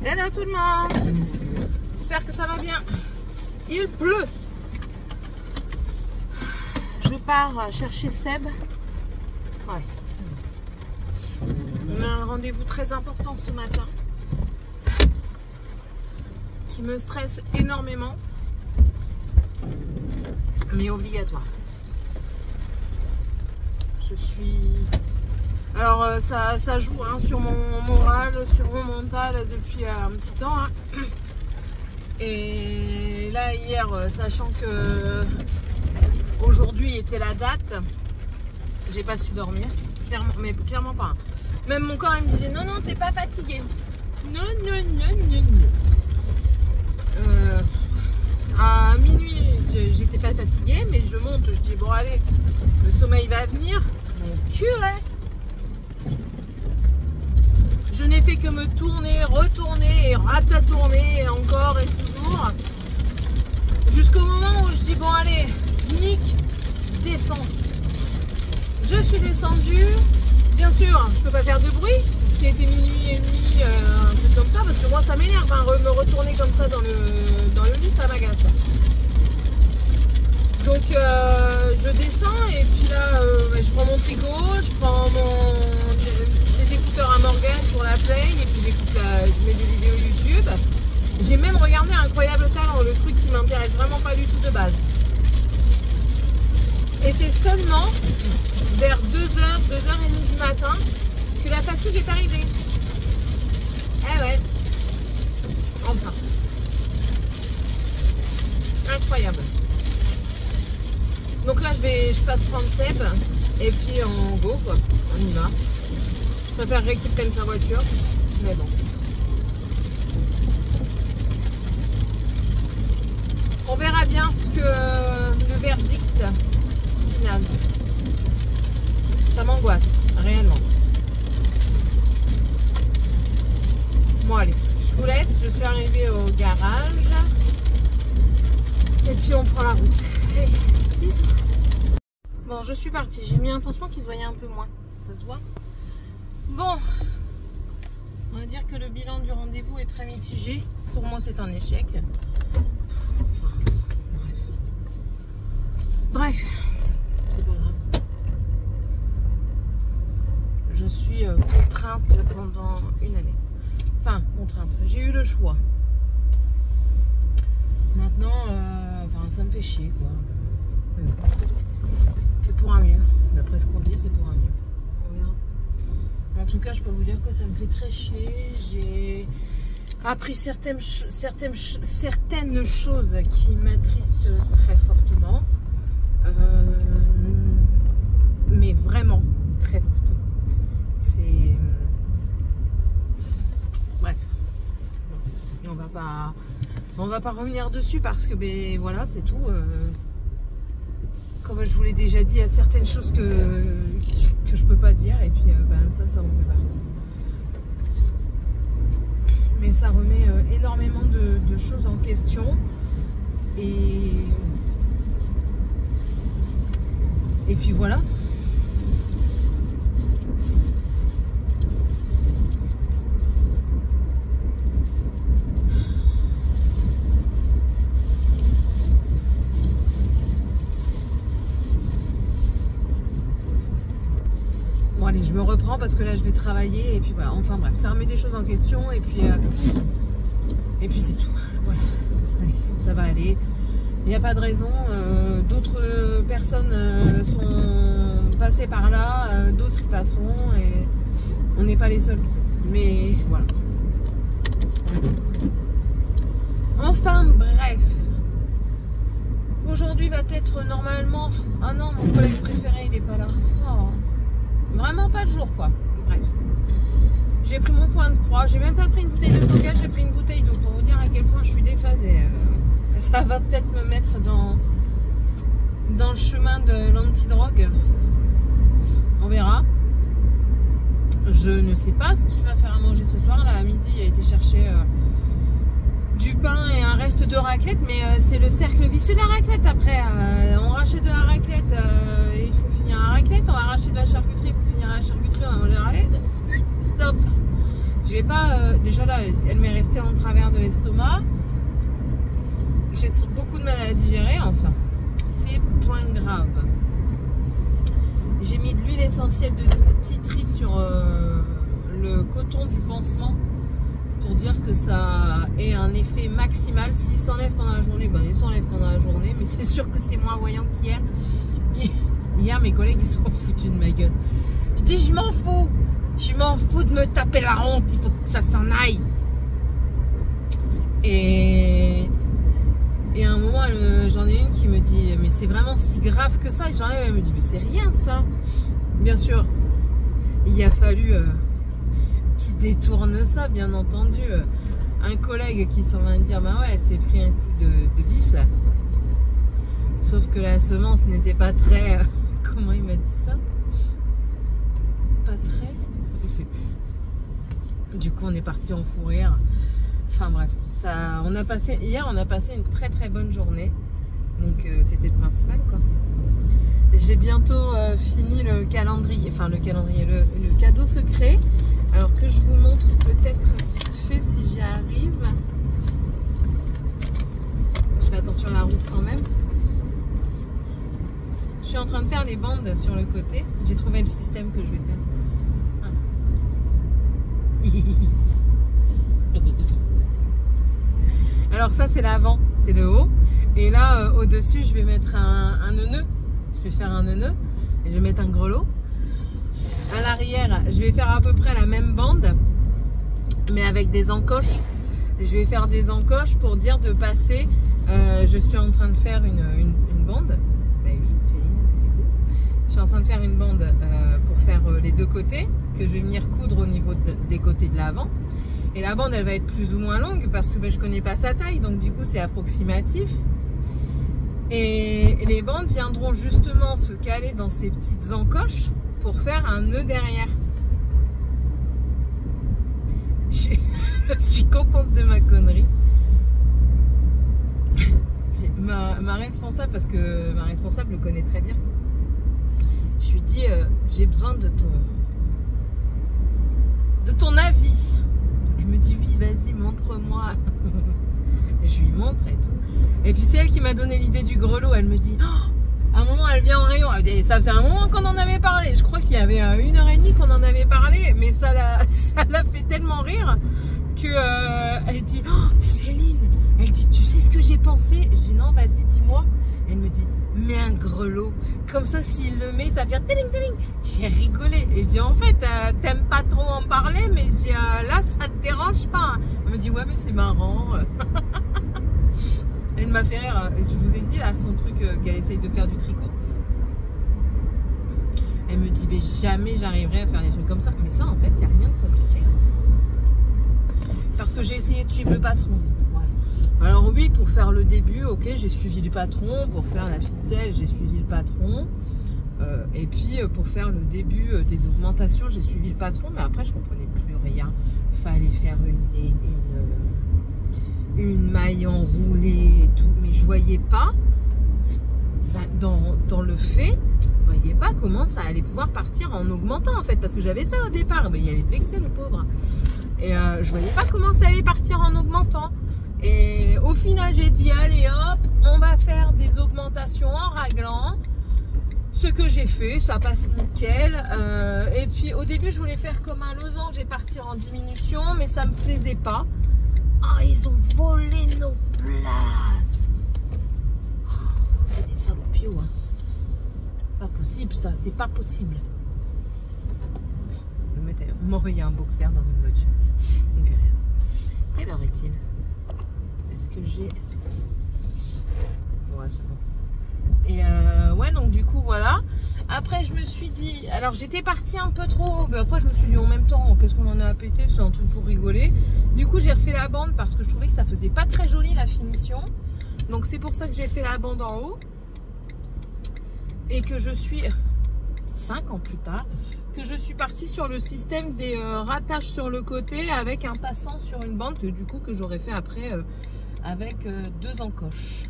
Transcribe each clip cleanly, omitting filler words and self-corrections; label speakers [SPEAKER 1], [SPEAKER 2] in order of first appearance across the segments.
[SPEAKER 1] Hello tout le monde. J'espère que ça va bien. Il pleut. Je pars chercher Seb. Ouais. On a un rendez-vous très important ce matin qui me stresse énormément, mais obligatoire. Je suis... Alors ça joue hein, sur mon moral, sur mon mental depuis un petit temps. Hein. Et là hier, sachant que aujourd'hui était la date, j'ai pas su dormir, clairement, mais clairement pas. Même mon corps il me disait non t'es pas fatigué. Non. À minuit j'étais pas fatiguée, mais je monte, je dis bon allez, le sommeil va venir. Mon curé. Je n'ai fait que me tourner, retourner et ratatourner encore et toujours. Jusqu'au moment où je dis bon allez, Nick, je descends. Je suis descendue. Bien sûr, je peux pas faire de bruit, parce qu'il était minuit et demi, un truc comme ça, parce que moi ça m'énerve, hein, me retourner comme ça dans le lit, ça m'agace. Donc je descends et puis là je prends mon tricot, je prends les écouteurs à Morgane pour la play et puis je mets des vidéos YouTube. J'ai même regardé Incroyable Talent, le truc qui m'intéresse vraiment pas du tout de base. Et c'est seulement vers 2h, 2h30 du matin que la fatigue est arrivée. Eh ouais. Enfin. Incroyable. Donc là je passe prendre Seb et puis on go quoi, on y va. Je préférerais qu'il prenne sa voiture, mais bon. On verra bien ce que le verdict final. Ça m'angoisse, réellement. Bon allez, je vous laisse, je suis arrivée au garage. Et puis on prend la route. Allez, bisous. Bon, je suis partie, j'ai mis un pansement qui se voyait un peu moins. Ça se voit? Bon, on va dire que le bilan du rendez-vous est très mitigé. Pour moi, c'est un échec. Enfin, bref, c'est pas grave. Je suis contrainte pendant une année. Enfin, contrainte. J'ai eu le choix. Maintenant, ça me fait chier, quoi. C'est pour un mieux. D'après ce qu'on dit, c'est pour un mieux. On verra. En tout cas, je peux vous dire que ça me fait très chier. J'ai appris certaines choses qui m'attristent très fortement. Mais vraiment très fortement. C'est... Bref. On va pas revenir dessus parce que, ben voilà, c'est tout. Comme je vous l'ai déjà dit, il y a certaines choses que je peux pas dire et puis ça en fait partie. Mais ça remet énormément de choses en question et puis voilà. Allez, je me reprends parce que là je vais travailler et puis voilà, enfin bref, ça remet des choses en question et puis c'est tout. Voilà, allez, ça va aller. Il n'y a pas de raison. D'autres personnes sont passées par là, d'autres y passeront et on n'est pas les seuls. Mais voilà. Enfin bref. Aujourd'hui va être normalement... Ah non, mon collègue préféré il n'est pas là. Oh. Vraiment pas le jour quoi. Bref. J'ai pris mon point de croix. J'ai même pas pris une bouteille de coca, j'ai pris une bouteille d'eau pour vous dire à quel point je suis déphasée. Ça va peut-être me mettre dans le chemin de l'antidrogue. On verra. Je ne sais pas ce qu'il va faire à manger ce soir. Là à midi il a été chercher du pain et un reste de raclette. Mais c'est le cercle vicieux de la raclette après. On rachète de la raclette. Il faut finir la raclette. On va racheter de la charcuterie. Il faut finir la charcuterie. On va manger la raclette. Stop. Je vais pas... déjà là, elle m'est restée j'ai beaucoup de mal à digérer, enfin. C'est point grave. J'ai mis de l'huile essentielle de titri sur le coton du pansement pour dire que ça ait un effet maximal. S'il s'enlève pendant la journée, ben il s'enlève pendant la journée, mais c'est sûr que c'est moins voyant qu'hier. Hier, mes collègues, ils sont foutus de ma gueule. Je dis, je m'en fous. Je m'en fous de me taper la honte. Il faut que ça s'en aille. Et à un moment, j'en ai une qui me dit, mais c'est vraiment si grave que ça. Et j'enlève, elle me dit, mais c'est rien ça. Bien sûr, il a fallu qu'il détourne ça, bien entendu. Un collègue qui s'en va me dire, bah ouais, elle s'est pris un coup de bif là. Sauf que la semence n'était pas très... comment il m'a dit ça? Pas très... je sais plus. Du coup, on est parti en fou rire. Enfin bref, ça, hier on a passé une très très bonne journée. Donc c'était le principal quoi. J'ai bientôt fini le calendrier, enfin le cadeau secret. Alors que je vous montre peut-être vite fait si j'y arrive. Je fais attention à la route quand même. Je suis en train de faire les bandes sur le côté. J'ai trouvé le système que je vais faire. Alors ça c'est l'avant, c'est le haut. Et là au-dessus je vais mettre un nœud. Je vais faire un nœud et je vais mettre un grelot. À l'arrière je vais faire à peu près la même bande mais avec des encoches. Je vais faire des encoches pour dire de passer. Je suis en train de faire une bande. Bah oui, je suis en train de faire une bande pour faire les deux côtés que je vais venir coudre au niveau des côtés de l'avant. Et la bande elle va être plus ou moins longue parce que je connais pas sa taille, donc du coup c'est approximatif. Et les bandes viendront justement se caler dans ces petites encoches pour faire un nœud derrière. Je suis contente de ma connerie. Ma responsable, parce que ma responsable le connaît très bien, je lui dis j'ai besoin de ton avis. Elle me dit oui, vas-y, montre-moi. Je lui montre et tout. Et puis c'est elle qui m'a donné l'idée du grelot. Elle me dit, oh, à un moment elle vient en rayon. Ça faisait un moment qu'on en avait parlé. Je crois qu'il y avait 1h30 qu'on en avait parlé. Mais ça l'a fait tellement rire que elle dit, oh, Céline, elle dit, tu sais ce que j'ai pensé? Je dis non, vas-y, dis-moi. Elle me dit, mets un grelot. Comme ça, s'il le met, ça vient téling téling. J'ai rigolé. Et je dis, en fait, t'aimes pas trop en parler, mais je dis, là, ça te dérange pas. Elle me dit, ouais, mais c'est marrant. Elle m'a fait rire. Je vous ai dit, là, son truc qu'elle essaye de faire du tricot. Elle me dit, mais jamais j'arriverai à faire des trucs comme ça. Mais ça, en fait, il n'y a rien de compliqué. Parce que j'ai essayé de suivre le patron. Alors oui, pour faire le début, ok, j'ai suivi le patron. Pour faire la ficelle, j'ai suivi le patron. Et puis pour faire le début des augmentations, j'ai suivi le patron. Mais après, je comprenais plus rien. Fallait faire une maille enroulée et tout. Mais je voyais pas, dans le fait, je voyais pas comment ça allait pouvoir partir en augmentant en fait. Parce que j'avais ça au départ. Mais il allait se vexer le pauvre. Et je voyais pas comment ça allait partir en augmentant. Et au final, j'ai dit, allez hop, on va faire des augmentations en raglant. Ce que j'ai fait, ça passe nickel. Et puis au début, je voulais faire comme un losange et partir en diminution, mais ça me plaisait pas. Ah, ils ont volé nos places. Oh, des salopios, hein. Pas possible ça, c'est pas possible. On m'envoyait un boxer dans une voiture. Quelle heure est-il? Est-ce que j'ai... Ouais, c'est bon. Et ouais, donc du coup, voilà. Après, je me suis dit... Alors, j'étais partie un peu trop... Mais après, je me suis dit en même temps, qu'est-ce qu'on en a à péter? C'est un truc pour rigoler. Du coup, j'ai refait la bande parce que je trouvais que ça faisait pas très joli la finition. Donc, c'est pour ça que j'ai fait la bande en haut. Et que je suis... 5 ans plus tard, que je suis partie sur le système des rattaches sur le côté avec un passant sur une bande, du coup que j'aurais fait après avec 2 encoches.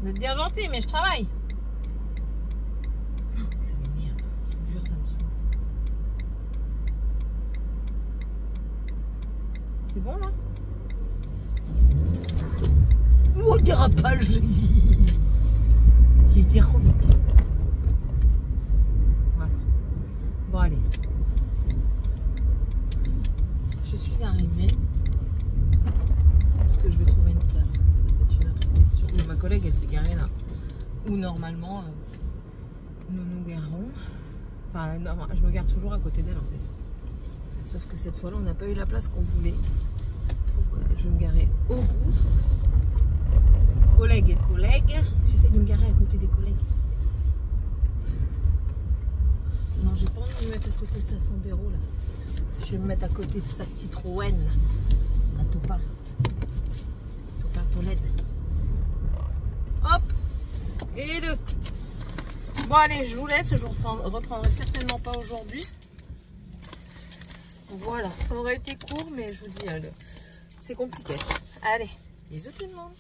[SPEAKER 1] Vous êtes bien gentil, mais je travaille. Ça m'énerve, je vous jure, ça me saoule. C'est bon là? Oh, dérapage. J'ai été trop vite. Voilà. Bon, allez. Je suis arrivée. Est-ce que je vais trouver une place? Ça, c'est une autre question. Ma collègue, elle s'est garée là. Où normalement, nous nous garons. Enfin, non, je me gare toujours à côté d'elle en fait. Sauf que cette fois-là, on n'a pas eu la place qu'on voulait. Donc voilà, je vais me garer au bout. Collègues et collègues. J'essaie de me garer à côté des collègues. Non, j'ai pas envie de me mettre à côté de sa Sandero là. Je vais me mettre à côté de sa Citroën. Un Topin. Topin Tolède. Hop. Et deux. Bon allez, je vous laisse. Je ne reprendrai certainement pas aujourd'hui. Voilà, ça aurait été court, mais je vous dis, c'est compliqué. Allez, bisous tout le monde.